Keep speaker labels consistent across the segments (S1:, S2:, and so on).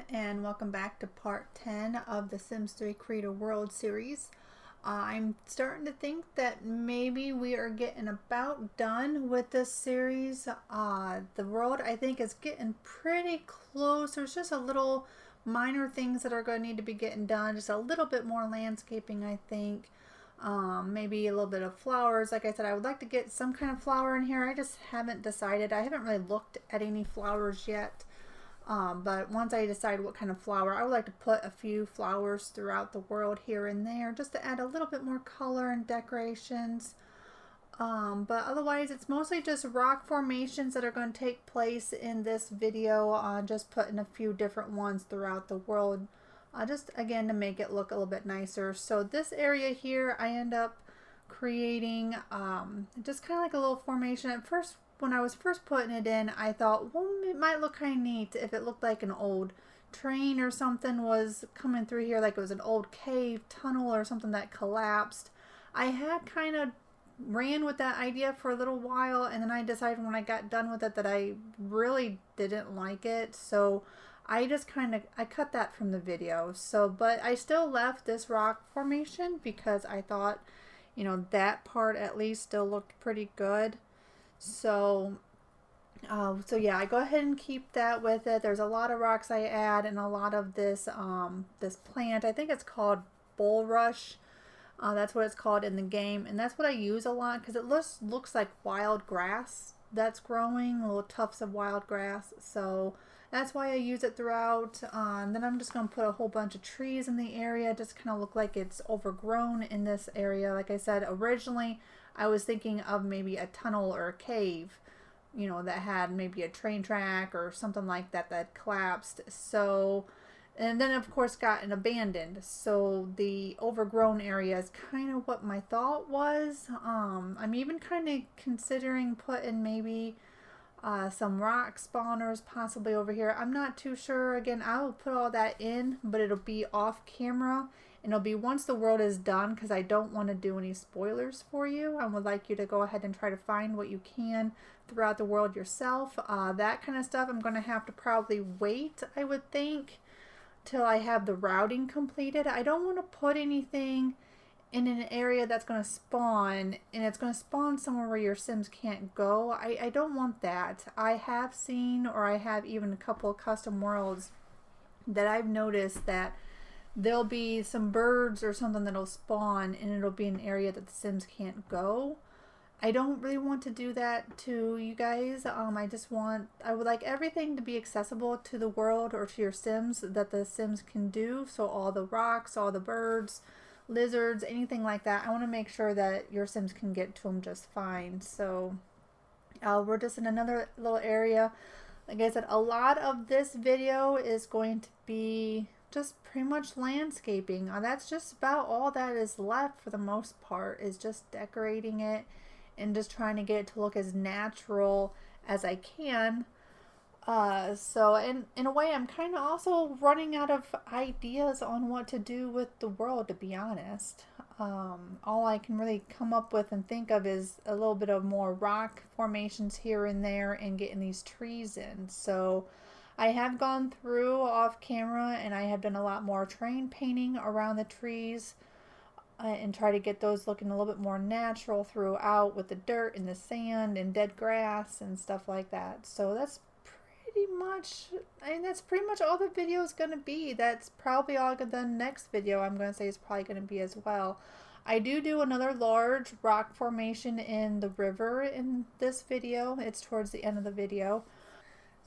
S1: and welcome back to part 10 of the Sims 3 Create a World series. I'm starting to think that maybe we are getting about done with this series. The world, I think, is getting pretty close. There's just a little minor things that are going to need to be getting done. Just a little bit more landscaping, I think. Maybe a little bit of flowers. Like I said, I would like to get some kind of flower in here. I just haven't decided. I haven't really looked at any flowers yet. But once I decide what kind of flower, I would like to put a few flowers throughout the world here and there just to add a little bit more color and decorations. But otherwise, it's mostly just rock formations that are going to take place in this video. Just putting a few different ones throughout the world. Just again to make it look a little bit nicer. So this area here, I end up creating just kind of like a little formation. At first, when I was first putting it in, I thought, well, it might look kind of neat if it looked like an old train or something was coming through here, like it was an old cave tunnel or something that collapsed. I had kind of ran with that idea for a little while, and then I decided when I got done with it that I really didn't like it, so I just I cut that from the video. So, but I still left this rock formation because I thought, you know, that part at least still looked pretty good. So yeah, I go ahead and keep that with it. There's a lot of rocks I add and a lot of this this plant. I think it's called bulrush. That's what it's called in the game, and that's what I use a lot because it looks like wild grass that's growing, little tufts of wild grass. So that's why I use it throughout. Then I'm just going to put a whole bunch of trees in the area, just kind of look like it's overgrown in this area. Like I said, originally I was thinking of maybe a tunnel or a cave, you know, that had maybe a train track or something like that that collapsed. So, and then of course gotten abandoned. So the overgrown area is kind of what my thought was. I'm even kind of considering putting maybe some rock spawners possibly over here. I'm not too sure. Again, I will put all that in, but it'll be off camera. And it'll be once the world is done, because I don't want to do any spoilers for you. I would like you to go ahead and try to find what you can throughout the world yourself. That kind of stuff I'm going to have to probably wait, I would think, till I have the routing completed. I don't want to put anything in an area that's going to spawn, and it's going to spawn somewhere where your Sims can't go. I don't want that. I have seen, or I have even a couple of custom worlds that I've noticed that there'll be some birds or something that'll spawn and it'll be an area that the Sims can't go. I don't really want to do that to you guys. I would like everything to be accessible to the world or to your Sims that the Sims can do. So all the rocks, all the birds, lizards, anything like that. I want to make sure that your Sims can get to them just fine. So we're just in another little area. Like I said, a lot of this video is going to be just pretty much landscaping. That's just about all that is left for the most part, is just decorating it and just trying to get it to look as natural as I can. So in a way, I'm kind of also running out of ideas on what to do with the world, to be honest. All I can really come up with and think of is a little bit of more rock formations here and there and getting these trees in. So I have gone through off camera and I have done a lot more terrain painting around the trees and try to get those looking a little bit more natural throughout with the dirt and the sand and dead grass and stuff like that. So that's pretty much all the video is going to be. That's probably all the next video I'm going to say is probably going to be as well. I do another large rock formation in the river in this video. It's towards the end of the video.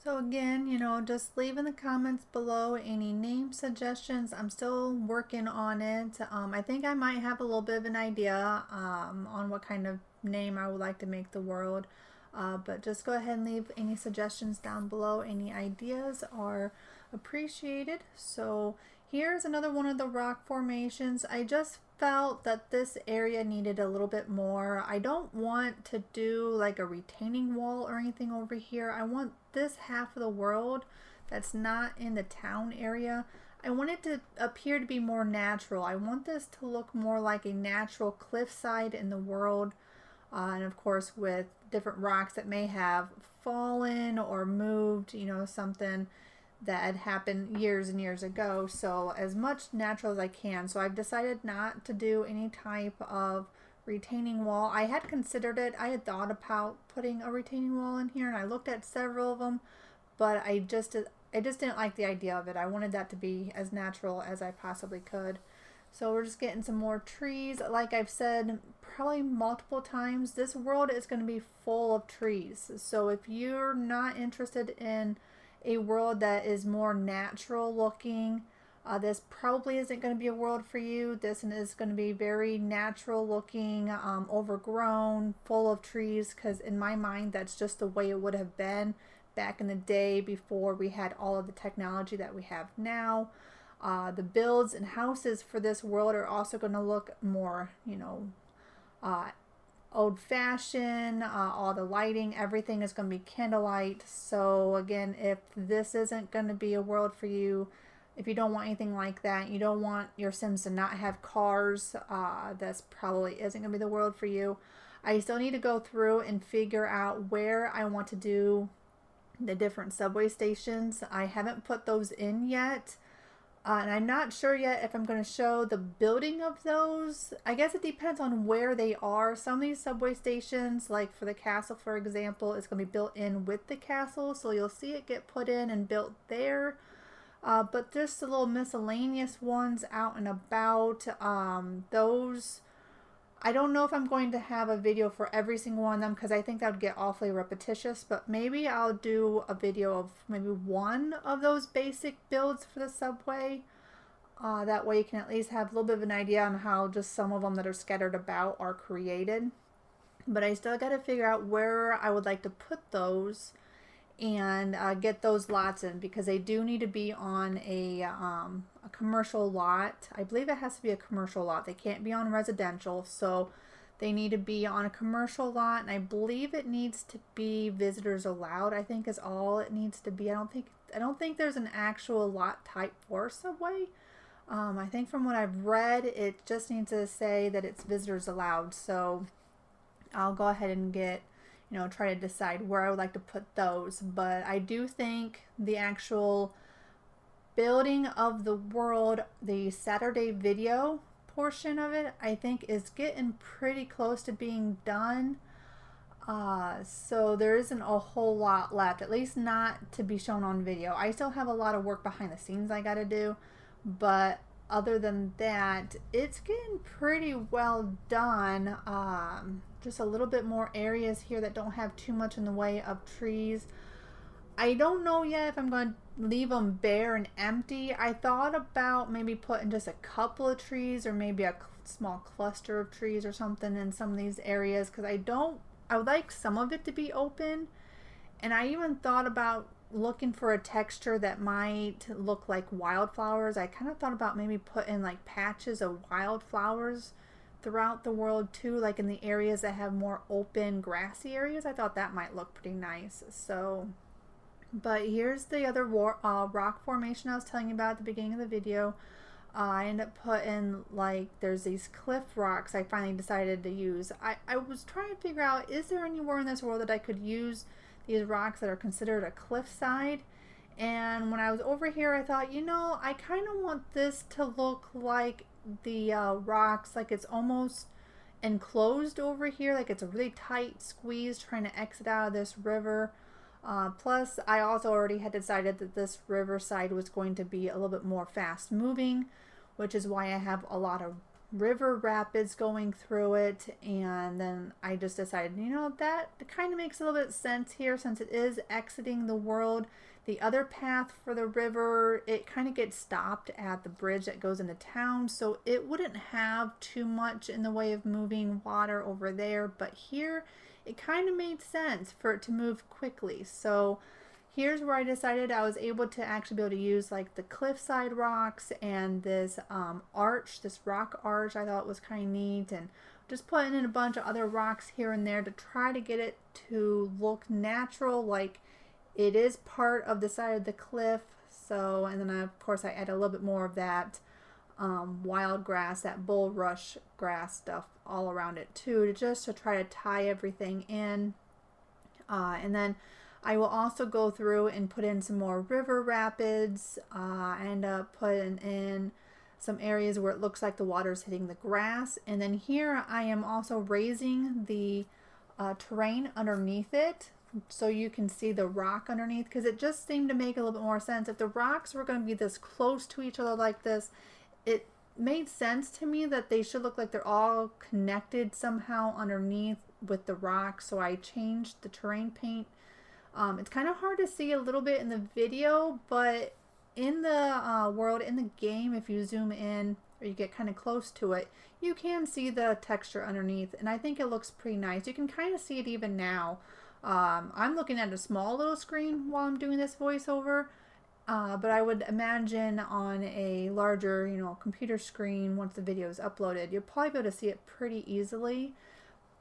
S1: So again, you know, just leave in the comments below any name suggestions. I'm still working on it. I think I might have a little bit of an idea on what kind of name I would like to make the world. But just go ahead and leave any suggestions down below. Any ideas are appreciated. So here's another one of the rock formations. I just felt that this area needed a little bit more. I don't want to do like a retaining wall or anything over here. I want this half of the world that's not in the town area, I want it to appear to be more natural. I want this to look more like a natural cliffside in the world. And of course with different rocks that may have fallen or moved, you know, something that had happened years and years ago. So as much natural as I can. So I've decided not to do any type of retaining wall. I had considered it. I had thought about putting a retaining wall in here, and I looked at several of them, but I just didn't like the idea of it. I wanted that to be as natural as I possibly could. So we're just getting some more trees. Like I've said probably multiple times, this world is going to be full of trees. So if you're not interested in a world that is more natural looking, this probably isn't going to be a world for you. This is going to be very natural looking, overgrown, full of trees, because in my mind that's just the way it would have been back in the day before we had all of the technology that we have now. The builds and houses for this world are also going to look more, old-fashioned. All the lighting, everything is going to be candlelight. So again, if this isn't going to be a world for you, if you don't want anything like that, you don't want your Sims to not have cars, this probably isn't going to be the world for you. I still need to go through and figure out where I want to do the different subway stations. I haven't put those in yet. And I'm not sure yet if I'm going to show the building of those. I guess it depends on where they are. Some of these subway stations, like for the castle, for example, is going to be built in with the castle. So you'll see it get put in and built there. But just the little miscellaneous ones out and about. Those, I don't know if I'm going to have a video for every single one of them, because I think that would get awfully repetitious, but maybe I'll do a video of maybe one of those basic builds for the subway. That way you can at least have a little bit of an idea on how just some of them that are scattered about are created. But I still got to figure out where I would like to put those and get those lots in, because they do need to be on a commercial lot. I believe it has to be a commercial lot. They can't be on residential, so they need to be on a commercial lot, and I believe it needs to be visitors allowed, I think is all it needs to be. I don't think there's an actual lot type for Subway. I think from what I've read, it just needs to say that it's visitors allowed. So I'll go ahead and try to decide where I would like to put those. But I do think the actual building of the world, the Saturday video portion of it, I think is getting pretty close to being done. So there isn't a whole lot left, at least not to be shown on video. I still have a lot of work behind the scenes I gotta do, but other than that, it's getting pretty well done. Just a little bit more areas here that don't have too much in the way of trees. I don't know yet if I'm going to leave them bare and empty. I thought about maybe putting just a couple of trees, or maybe a small cluster of trees or something in some of these areas, because I would like some of it to be open. And I even thought about looking for a texture that might look like wildflowers. I kind of thought about maybe putting like patches of wildflowers throughout the world too, like in the areas that have more open grassy areas. I thought that might look pretty nice. So, but here's the other rock formation I was telling you about at the beginning of the video. I ended up putting, like, there's these cliff rocks I finally decided to use. I was trying to figure out, is there anywhere in this world that I could use these rocks that are considered a cliffside? And when I was over here, I thought, I kind of want this to look like the rocks, like it's almost enclosed over here, like it's a really tight squeeze trying to exit out of this river. Plus, I also already had decided that this riverside was going to be a little bit more fast moving, which is why I have a lot of river rapids going through it. And then I just decided, that kind of makes a little bit of sense here, since it is exiting the world. The other path for the river, it kind of gets stopped at the bridge that goes into town, so it wouldn't have too much in the way of moving water over there. But here, it kind of made sense for it to move quickly. So here's where I decided I was able to actually be able to use like the cliffside rocks and this arch, this rock arch. I thought was kind of neat, and just putting in a bunch of other rocks here and there to try to get it to look natural, like it is part of the side of the cliff. So, and then of course I add a little bit more of that wild grass, that bulrush grass stuff all around it too, just to try to tie everything in. And then I will also go through and put in some more river rapids. I end up putting in some areas where it looks like the water is hitting the grass. And then here I am also raising the terrain underneath it so you can see the rock underneath, because it just seemed to make a little bit more sense. If the rocks were going to be this close to each other like this, it made sense to me that they should look like they're all connected somehow underneath with the rock. So I changed the terrain paint. It's kind of hard to see a little bit in the video, but in the world, in the game, if you zoom in or you get kind of close to it, you can see the texture underneath, and I think it looks pretty nice. You can kind of see it even now. I'm looking at a small little screen while I'm doing this voiceover, but I would imagine on a larger, computer screen, once the video is uploaded, you'll probably be able to see it pretty easily.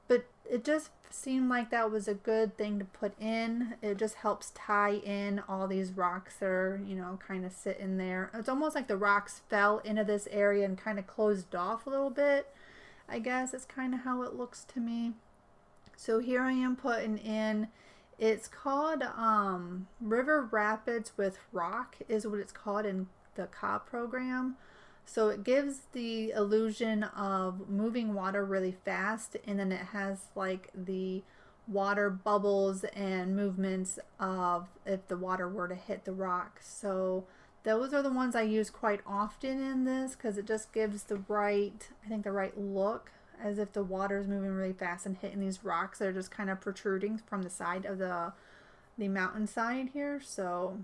S1: But it just seemed like that was a good thing to put in. It just helps tie in all these rocks that are, kind of sitting there. It's almost like the rocks fell into this area and kind of closed off a little bit. I guess it's kind of how it looks to me. So here I am putting in, it's called River Rapids with Rock is what it's called in the COD program. So it gives the illusion of moving water really fast, and then it has like the water bubbles and movements of if the water were to hit the rock. So those are the ones I use quite often in this, because it just gives the right, I think the right look, as if the water is moving really fast and hitting these rocks that are just kind of protruding from the side of the mountainside here. So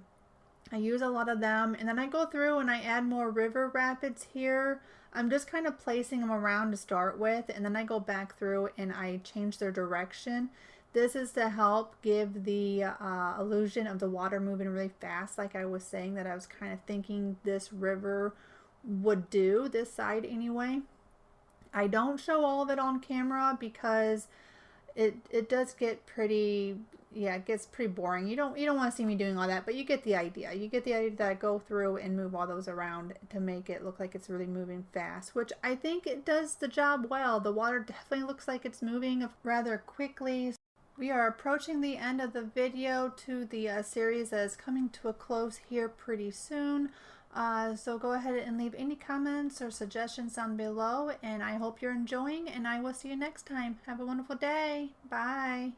S1: I use a lot of them, and then I go through and I add more river rapids here. I'm just kind of placing them around to start with, and then I go back through and I change their direction. This is to help give the illusion of the water moving really fast, like I was saying that I was kind of thinking this river would do, this side anyway. I don't show all of it on camera because it does get pretty, yeah, it gets pretty boring. You don't want to see me doing all that, but you get the idea. You get the idea that I go through and move all those around to make it look like it's really moving fast, which I think it does the job well. The water definitely looks like it's moving rather quickly. We are approaching the end of the video to the series that is coming to a close here pretty soon. So go ahead and leave any comments or suggestions down below, and I hope you're enjoying, and I will see you next time. Have a wonderful day. Bye.